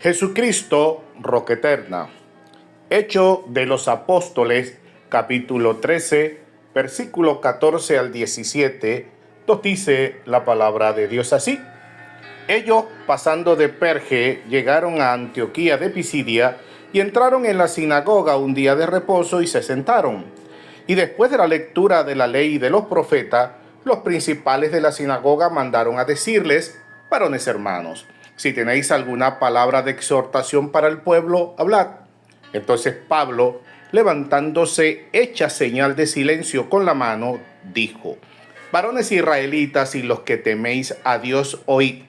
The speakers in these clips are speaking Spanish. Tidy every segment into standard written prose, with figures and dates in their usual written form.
Jesucristo, roca eterna. Hecho de los Apóstoles, capítulo 13, versículo 14 al 17, nos dice la palabra de Dios así. Ellos, pasando de Perge, llegaron a Antioquía de Pisidia y entraron en la sinagoga un día de reposo y se sentaron. Y después de la lectura de la ley y de los profetas, los principales de la sinagoga mandaron a decirles: varones hermanos, si tenéis alguna palabra de exhortación para el pueblo, hablad. Entonces Pablo, levantándose, hecha señal de silencio con la mano, dijo: varones israelitas y los que teméis a Dios, oíd.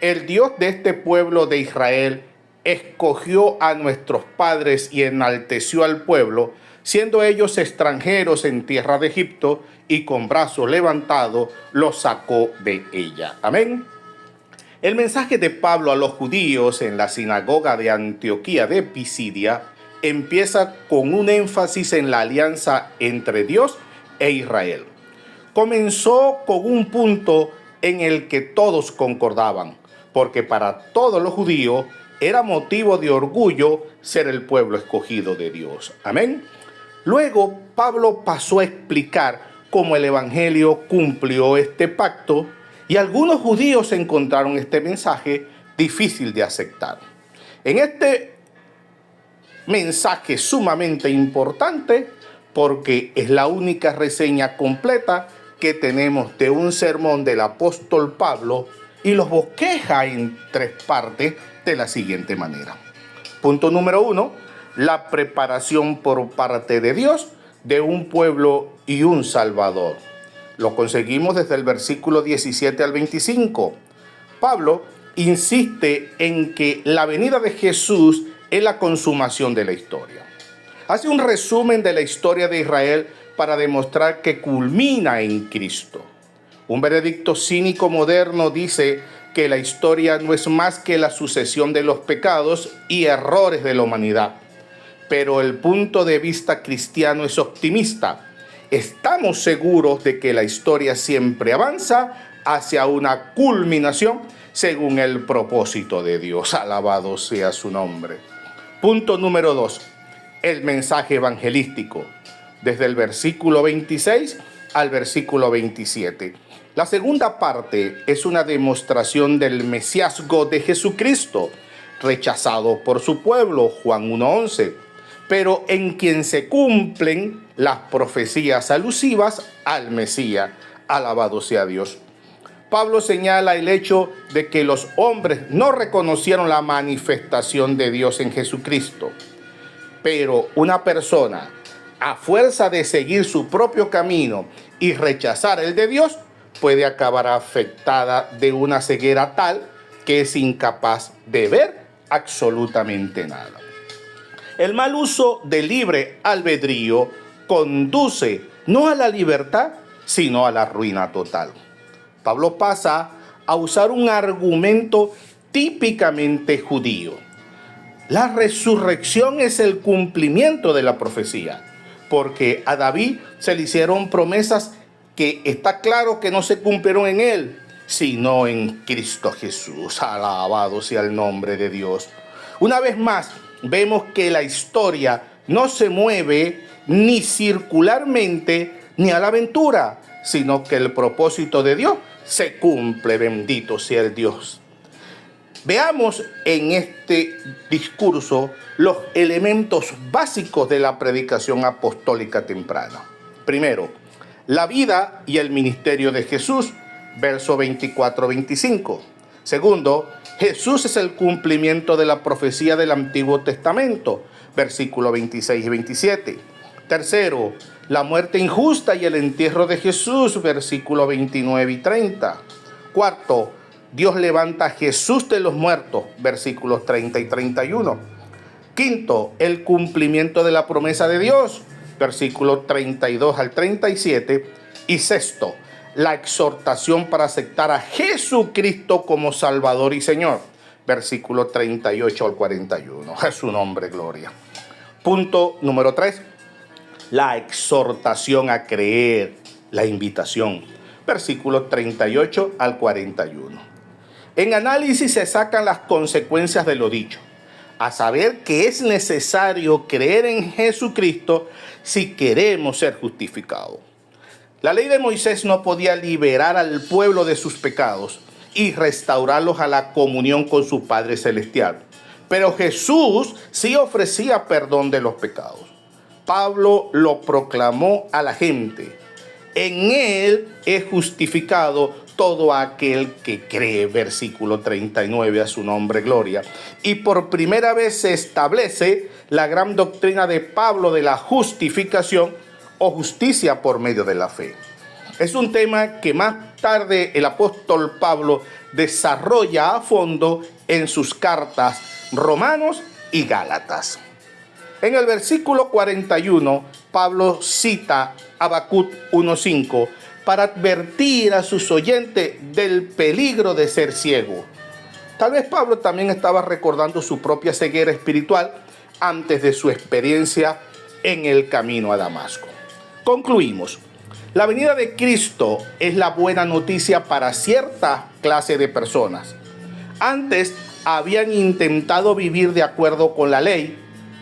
El Dios de este pueblo de Israel escogió a nuestros padres y enalteció al pueblo, siendo ellos extranjeros en tierra de Egipto, y con brazo levantado los sacó de ella. Amén. El mensaje de Pablo a los judíos en la sinagoga de Antioquía de Pisidia empieza con un énfasis en la alianza entre Dios e Israel. Comenzó con un punto en el que todos concordaban, porque para todos los judíos era motivo de orgullo ser el pueblo escogido de Dios. Amén. Luego Pablo pasó a explicar cómo el evangelio cumplió este pacto, y algunos judíos encontraron este mensaje difícil de aceptar. En este mensaje sumamente importante, porque es la única reseña completa que tenemos de un sermón del apóstol Pablo, y los bosqueja en 3 partes de la siguiente manera. Punto número 1, la preparación por parte de Dios de un pueblo y un Salvador. Lo conseguimos desde el versículo 17 al 25. Pablo insiste en que la venida de Jesús es la consumación de la historia. Hace un resumen de la historia de Israel para demostrar que culmina en Cristo. Un veredicto cínico moderno dice que la historia no es más que la sucesión de los pecados y errores de la humanidad. Pero el punto de vista cristiano es optimista. Estamos seguros de que la historia siempre avanza hacia una culminación según el propósito de Dios. Alabado sea su nombre. Punto número 2. El mensaje evangelístico. Desde el versículo 26 al versículo 27. La segunda parte es una demostración del mesiasgo de Jesucristo, rechazado por su pueblo, Juan 1:11, pero en quien se cumplen las profecías alusivas al Mesías. Alabado sea Dios. Pablo señala el hecho de que los hombres no reconocieron la manifestación de Dios en Jesucristo, pero una persona, a fuerza de seguir su propio camino y rechazar el de Dios, puede acabar afectada de una ceguera tal que es incapaz de ver absolutamente nada. El mal uso del libre albedrío conduce no a la libertad, sino a la ruina total. Pablo pasa a usar un argumento típicamente judío. La resurrección es el cumplimiento de la profecía, porque a David se le hicieron promesas que está claro que no se cumplieron en él, sino en Cristo Jesús. Alabado sea el nombre de Dios. Una vez más, vemos que la historia no se mueve ni circularmente ni a la aventura, sino que el propósito de Dios se cumple. Bendito sea el Dios. Veamos en este discurso los elementos básicos de la predicación apostólica temprana. Primero, la vida y el ministerio de Jesús, verso 24-25. Segundo, Jesús es el cumplimiento de la profecía del Antiguo Testamento, versículos 26 y 27. Tercero, la muerte injusta y el entierro de Jesús, versículos 29 y 30. Cuarto, Dios levanta a Jesús de los muertos, versículos 30 y 31. Quinto, el cumplimiento de la promesa de Dios, versículos 32 al 37. Y sexto, la exhortación para aceptar a Jesucristo como Salvador y Señor, versículos 38 al 41. A su nombre, gloria. Punto número 3, la exhortación a creer, la invitación, versículos 38 al 41. En análisis se sacan las consecuencias de lo dicho, a saber que es necesario creer en Jesucristo si queremos ser justificados. La ley de Moisés no podía liberar al pueblo de sus pecados y restaurarlos a la comunión con su Padre Celestial. Pero Jesús sí ofrecía perdón de los pecados. Pablo lo proclamó a la gente. En él es justificado todo aquel que cree, versículo 39, a su nombre gloria. Y por primera vez se establece la gran doctrina de Pablo de la justificación o justicia por medio de la fe. Es un tema que más tarde el apóstol Pablo desarrolla a fondo en sus cartas Romanos y Gálatas. En el versículo 41, Pablo cita Habacuc 1:5 para advertir a sus oyentes del peligro de ser ciego. Tal vez Pablo también estaba recordando su propia ceguera espiritual antes de su experiencia en el camino a Damasco. Concluimos. La venida de Cristo es la buena noticia para cierta clase de personas. Antes habían intentado vivir de acuerdo con la ley,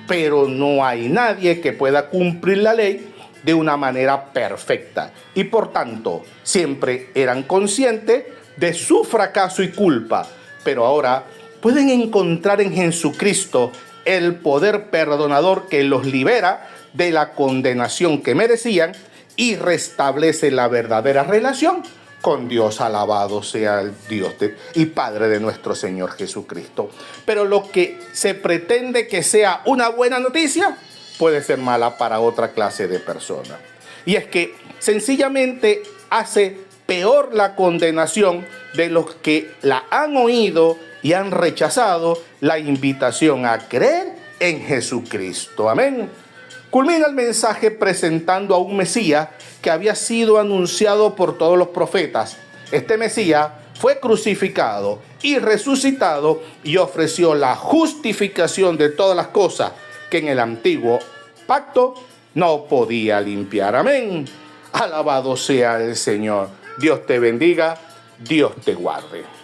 pero no hay nadie que pueda cumplir la ley de una manera perfecta. Y por tanto, siempre eran conscientes de su fracaso y culpa, pero ahora pueden encontrar en Jesucristo el poder perdonador que los libera de la condenación que merecían y restablece la verdadera relación con Dios. Alabado sea el Dios y Padre de nuestro Señor Jesucristo. Pero lo que se pretende que sea una buena noticia puede ser mala para otra clase de personas. Y es que sencillamente hace peor la condenación de los que la han oído y han rechazado la invitación a creer en Jesucristo. Amén. Culmina el mensaje presentando a un Mesías que había sido anunciado por todos los profetas. Este Mesías fue crucificado y resucitado y ofreció la justificación de todas las cosas que en el antiguo pacto no podía limpiar. Amén. Alabado sea el Señor. Dios te bendiga, Dios te guarde.